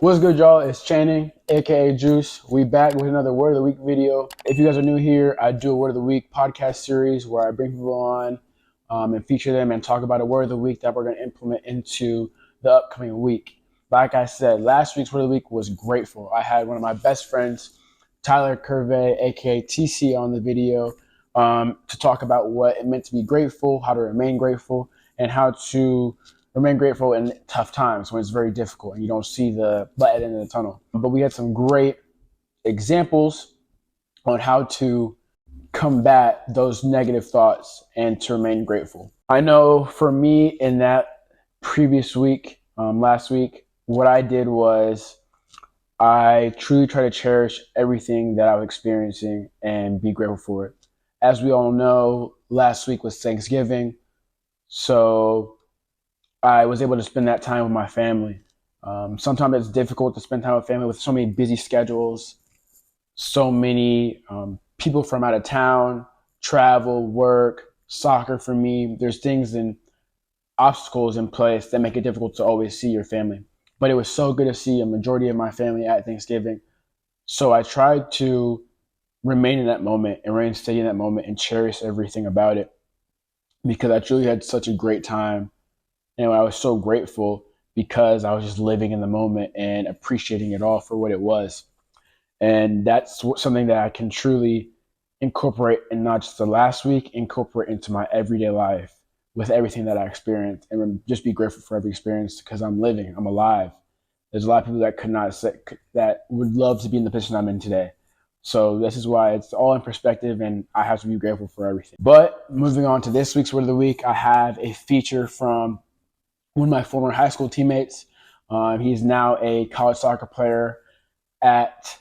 What's good, y'all? It's Channing, aka Juice. We back with another Word of the Week video. If you guys are new here, I do a Word of the Week podcast series where I bring people on and feature them and talk about a Word of the Week that we're going to implement into the upcoming week. Like I said, last week's Word of the Week was grateful. I had one of my best friends, Tyler Curvey, aka TC, on the video to talk about what it meant to be grateful, how to remain grateful, and how to remain grateful in tough times when it's very difficult and you don't see the light at the end of the tunnel. But we had some great examples on how to combat those negative thoughts and to remain grateful. I know for me in that previous week, last week, what I did was I truly try to cherish everything that I was experiencing and be grateful for it. As we all know, last week was Thanksgiving, so I was able to spend that time with my family. Sometimes it's difficult to spend time with family with so many busy schedules, so many people from out of town, travel, work, soccer for me. There's things and obstacles in place that make it difficult to always see your family. But it was so good to see a majority of my family at Thanksgiving. So I tried to remain in that moment and remain steady in that moment and cherish everything about it because I truly had such a great time. And I was so grateful because I was just living in the moment and appreciating it all for what it was. And that's something that I can truly incorporate in not just the last week, incorporate into my everyday life with everything that I experienced and just be grateful for every experience because I'm living, I'm alive. There's a lot of people that could not say, that would love to be in the position I'm in today. So this is why it's all in perspective and I have to be grateful for everything. But moving on to this week's Word of the Week, I have a feature from one of my former high school teammates. He's now a college soccer player at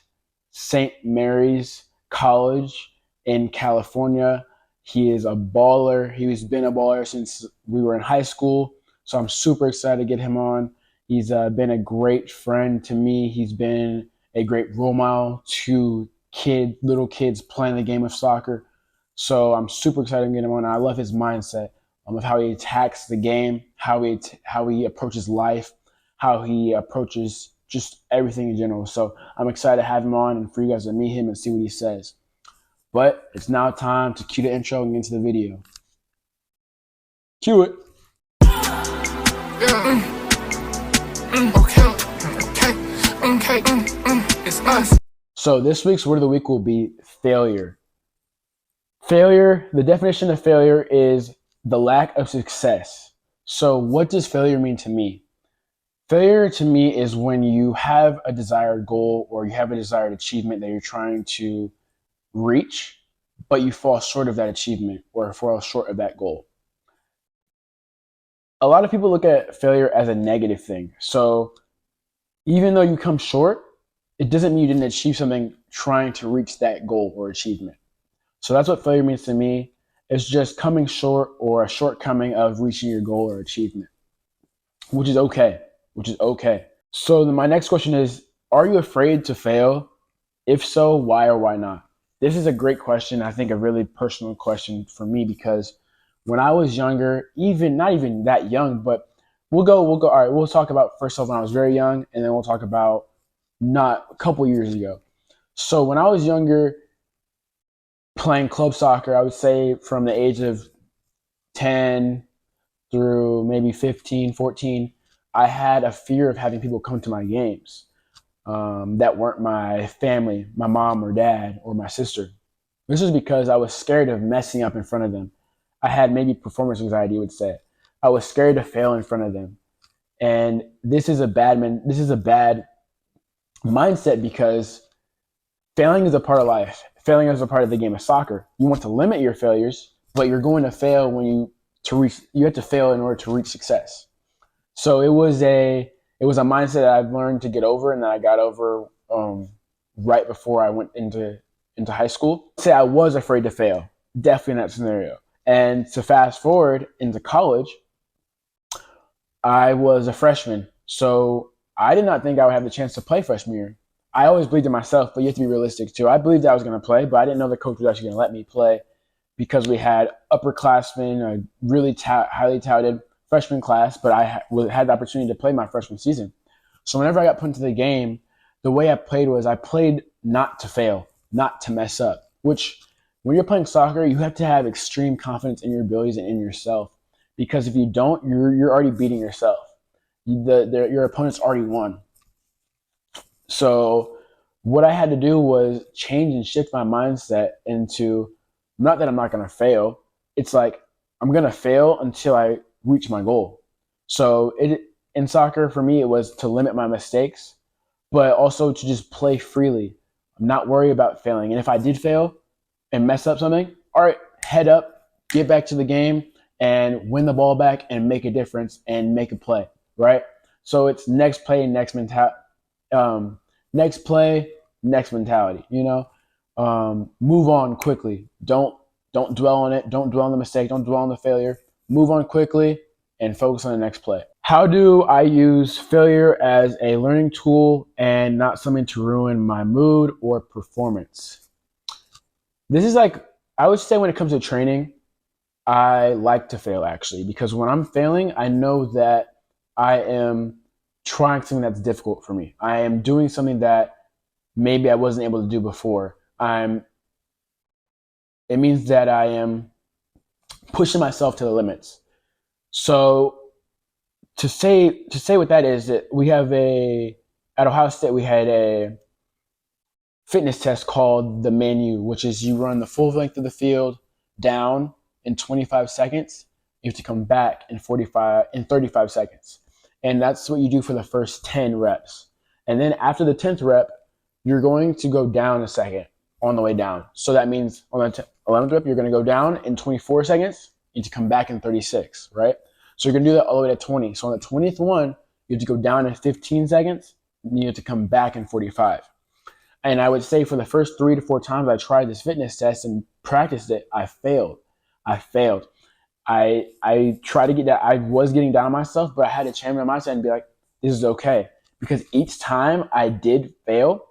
St. Mary's College in California. He is a baller. He's been a baller since we were in high school. So I'm super excited to get him on. He's been a great friend to me. He's been a great role model to little kids playing the game of soccer. So I'm super excited to get him on. I love his mindset of how he attacks the game, how he approaches life, how he approaches just everything in general. So I'm excited to have him on and for you guys to meet him and see what he says. But it's now time to cue the intro and get into the video. Cue it. Okay, it's us. So this week's Word of the Week will be failure. Failure, the definition of failure is the lack of success. So what does failure mean to me? Failure to me is when you have a desired goal or you have a desired achievement that you're trying to reach, but you fall short of that achievement or fall short of that goal. A lot of people look at failure as a negative thing. So even though you come short, it doesn't mean you didn't achieve something trying to reach that goal or achievement. So that's what failure means to me. It's just coming short or a shortcoming of reaching your goal or achievement, which is okay. So my next question is, are you afraid to fail? If so, why or why not? This is a great question. I think a really personal question for me because when I was younger, not even that young, but we'll go. All right, we'll talk about first off when I was very young, and then we'll talk about not a couple years ago. So when I was younger, playing club soccer, I would say from the age of 10 through maybe 15, 14, I had a fear of having people come to my games that weren't my family, my mom or dad or my sister. This is because I was scared of messing up in front of them. I had maybe performance anxiety, you would say. I was scared to fail in front of them. And this is a bad mindset because failing is a part of life. Failing is a part of the game of soccer. You want to limit your failures, but you're going to fail you have to fail in order to reach success. So it was a mindset that I've learned to get over and that I got over right before I went into high school. Say I was afraid to fail, definitely in that scenario. And to fast forward into college, I was a freshman. So I did not think I would have the chance to play freshman year. I always believed in myself, but you have to be realistic too. I believed I was going to play, but I didn't know the coach was actually going to let me play because we had upperclassmen, a really highly touted freshman class, but I had the opportunity to play my freshman season. So whenever I got put into the game, the way I played was I played not to fail, not to mess up, which when you're playing soccer, you have to have extreme confidence in your abilities and in yourself. Because if you don't, you're already beating yourself. Your opponent's already won. So what I had to do was change and shift my mindset into not that I'm not going to fail. It's like I'm going to fail until I reach my goal. So in soccer, for me, it was to limit my mistakes, but also to just play freely, not worry about failing. And if I did fail and mess up something, all right, head up, get back to the game and win the ball back and make a difference and make a play, right? So it's next play, next mentality. Next play, next mentality. Move on quickly. Don't dwell on it. Don't dwell on the mistake. Don't dwell on the failure. Move on quickly and focus on the next play. How do I use failure as a learning tool and not something to ruin my mood or performance? This is like, I would say when it comes to training, I like to fail actually, because when I'm failing, I know that I am trying something that's difficult for me. I am doing something that maybe I wasn't able to do before. It means that I am pushing myself to the limits. So to say what that is, that we have at Ohio State we had a fitness test called the Manu, which is you run the full length of the field down in 25 seconds. You have to come back in 35 seconds. And that's what you do for the first 10 reps. And then after the 10th rep, you're going to go down a second on the way down. So that means on the 11th rep, you're going to go down in 24 seconds and to come back in 36, right? So you're going to do that all the way to 20. So on the 20th one, you have to go down in 15 seconds and you have to come back in 45. And I would say for the first 3 to 4 times I tried this fitness test and practiced it, I failed. I tried to get that. I was getting down on myself, but I had to change my mindset and be like, this is okay. Because each time I did fail,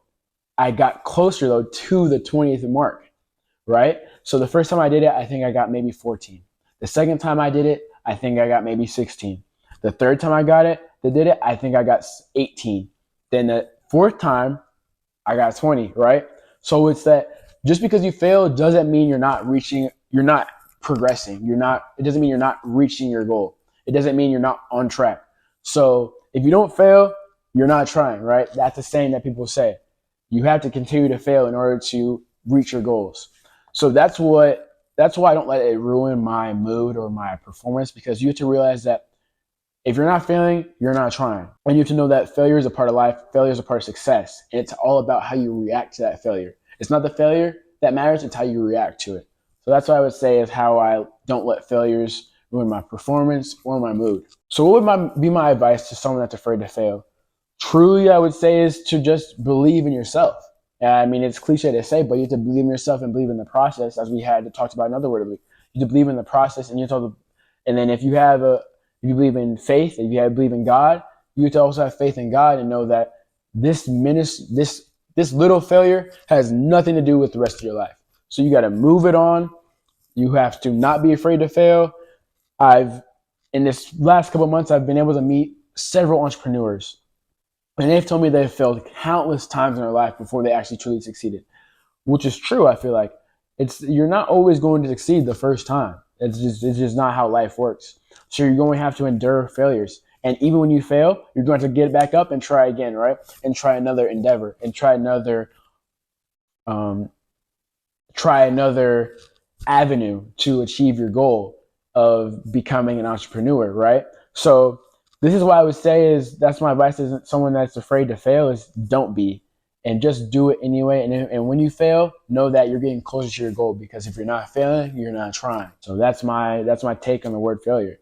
I got closer though to the 20th mark, right? So the first time I did it, I think I got maybe 14. The second time I did it, I think I got maybe 16. The third time I did it, I think I got 18. Then the fourth time, I got 20, right? So it's that just because you fail doesn't mean you're not progressing. It doesn't mean you're not reaching your goal. It doesn't mean you're not on track. So if you don't fail, you're not trying, right? That's the saying that people say. You have to continue to fail in order to reach your goals. So that's why I don't let it ruin my mood or my performance, because you have to realize that if you're not failing, you're not trying. And you have to know that failure is a part of life. Failure is a part of success. And it's all about how you react to that failure. It's not the failure that matters, it's how you react to it. So that's what I would say is how I don't let failures ruin my performance or my mood. So what would be my advice to someone that's afraid to fail? Truly, I would say is to just believe in yourself. I mean, it's cliche to say, but you have to believe in yourself and believe in the process, as we had talked about another word of it. You have to believe in the process, and and then if you believe in faith, if you believe in God, you have to also have faith in God and know that this little failure has nothing to do with the rest of your life. So you got to move it on. You have to not be afraid to fail. In this last couple of months, I've been able to meet several entrepreneurs, and they've told me they've failed countless times in their life before they actually truly succeeded, which is true. I feel like you're not always going to succeed the first time. It's just not how life works. So you're going to have to endure failures. And even when you fail, you're going to get back up and try again, right? And try another endeavor and try another avenue to achieve your goal of becoming an entrepreneur, right? So this is what I would say is that's my advice to someone that's afraid to fail is don't be, and just do it anyway. And when you fail, know that you're getting closer to your goal, because if you're not failing, you're not trying. So that's my take on the word failure.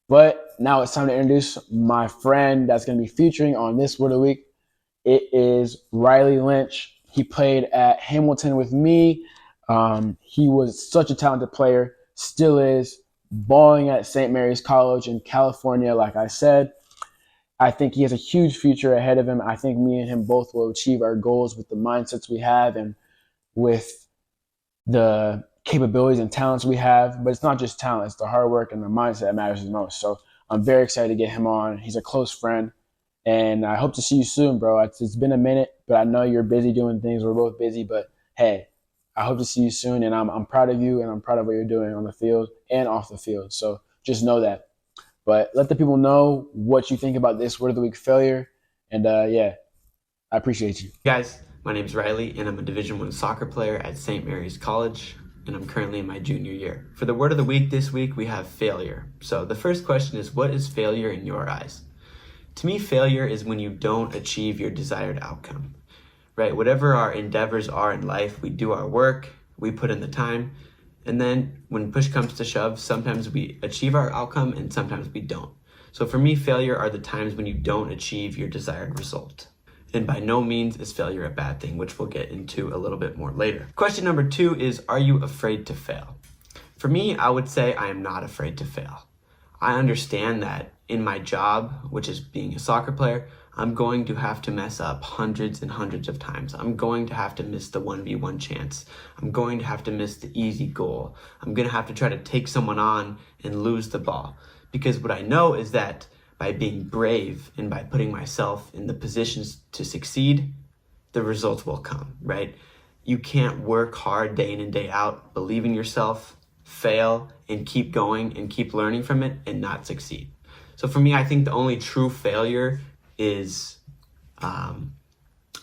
But now it's time to introduce my friend that's going to be featuring on this Word of the Week. It is Riley Lynch. He played at Hamilton with me. He was such a talented player, still is, balling at St. Mary's College in California, like I said. I think he has a huge future ahead of him. I think me and him both will achieve our goals with the mindsets we have and with the capabilities and talents we have. But it's not just talent, it's the hard work and the mindset that matters the most. So I'm very excited to get him on. He's a close friend. And I hope to see you soon, bro. It's been a minute, but I know you're busy doing things. We're both busy, but hey, I hope to see you soon. And I'm proud of you, and I'm proud of what you're doing on the field and off the field. So just know that. But let the people know what you think about this Word of the Week failure. And yeah, I appreciate you. Guys, my name is Riley, and I'm a Division I soccer player at St. Mary's College, and I'm currently in my junior year. For the Word of the Week this week, we have failure. So the first question is, what is failure in your eyes? To me, failure is when you don't achieve your desired outcome, right? Whatever our endeavors are in life, we do our work, we put in the time, and then when push comes to shove, sometimes we achieve our outcome and sometimes we don't. So for me, failure are the times when you don't achieve your desired result. And by no means is failure a bad thing, which we'll get into a little bit more later. Question number 2 is, are you afraid to fail? For me, I would say I am not afraid to fail. I understand that in my job, which is being a soccer player, I'm going to have to mess up hundreds and hundreds of times. I'm going to have to miss the 1v1 chance. I'm going to have to miss the easy goal. I'm going to have to try to take someone on and lose the ball. Because what I know is that by being brave and by putting myself in the positions to succeed, the results will come, right? You can't work hard day in and day out, believe in yourself, fail, and keep going and keep learning from it and not succeed. So for me, I think the only true failure is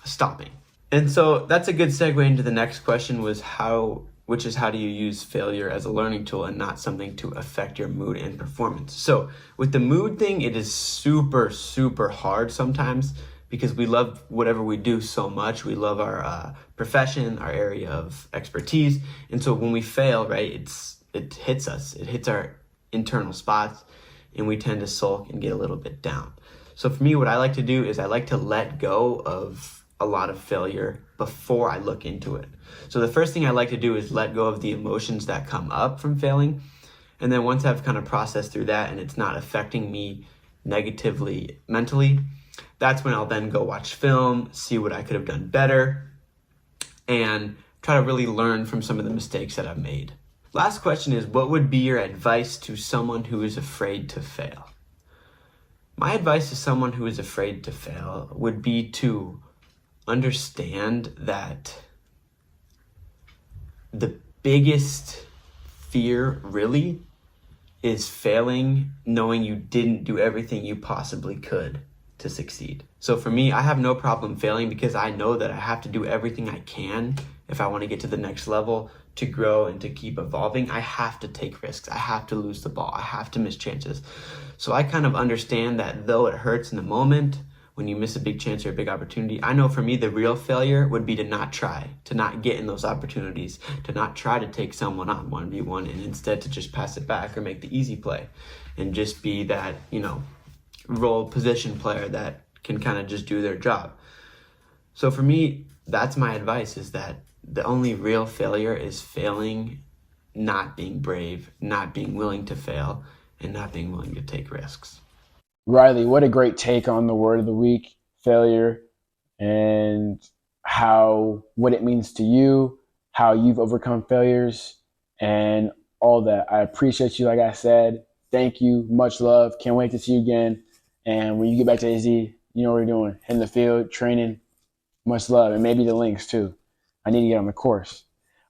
stopping. And so that's a good segue into the next question, which is how do you use failure as a learning tool and not something to affect your mood and performance? So with the mood thing, it is super, super hard sometimes because we love whatever we do so much. We love our profession, our area of expertise. And so when we fail, right, it hits us. It hits our internal spots and we tend to sulk and get a little bit down. So for me, what I like to do is I like to let go of a lot of failure before I look into it. So the first thing I like to do is let go of the emotions that come up from failing. And then once I've kind of processed through that and it's not affecting me negatively mentally, that's when I'll then go watch film, see what I could have done better, and try to really learn from some of the mistakes that I've made. Last question is, what would be your advice to someone who is afraid to fail? My advice to someone who is afraid to fail would be to understand that the biggest fear really is failing, knowing you didn't do everything you possibly could to succeed. So for me, I have no problem failing because I know that I have to do everything I can if I want to get to the next level, to grow and to keep evolving. I have to take risks. I have to lose the ball. I have to miss chances. So I kind of understand that though it hurts in the moment, when you miss a big chance or a big opportunity, I know for me, the real failure would be to not try, to not get in those opportunities, to not try to take someone on 1v1 and instead to just pass it back or make the easy play and just be that, role position player that can kind of just do their job. So for me, that's my advice, is that the only real failure is failing, not being brave, not being willing to fail, and not being willing to take risks. Riley, what a great take on the Word of the Week, failure, and what it means to you, how you've overcome failures, and all that. I appreciate you, like I said. Thank you. Much love. Can't wait to see you again. And when you get back to AZ, you know what you're doing. Hitting the field, training. Much love. And maybe the links, too. I need to get on the course.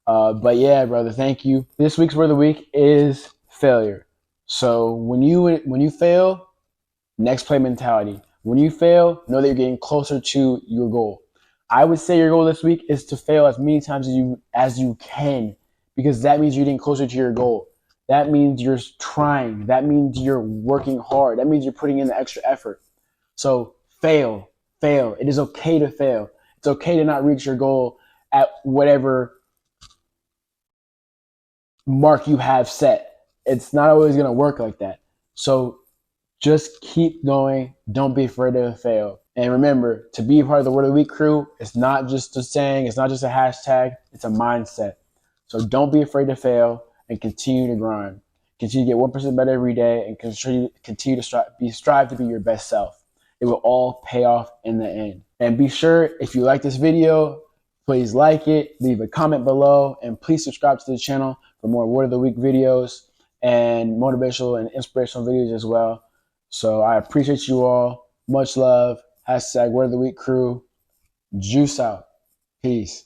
But yeah, brother, thank you. This week's Word of the Week is failure. So when you fail, next play mentality. When you fail, know that you're getting closer to your goal. I would say your goal this week is to fail as many times as you can, because that means you're getting closer to your goal. That means you're trying. That means you're working hard. That means you're putting in the extra effort. So fail. It is okay to fail. It's okay to not reach your goal at whatever mark you have set. It's not always going to work like that. So just keep going. Don't be afraid to fail. And remember, to be a part of the Word of the Week crew, it's not just a saying, it's not just a hashtag, it's a mindset. So don't be afraid to fail and continue to grind. Continue to get 1% better every day and continue to strive to be your best self. It will all pay off in the end. And be sure, if you like this video, please like it, leave a comment below, and please subscribe to the channel for more Word of the Week videos and motivational and inspirational videos as well. So I appreciate you all. Much love. Hashtag Word of the Week crew. Juice out. Peace.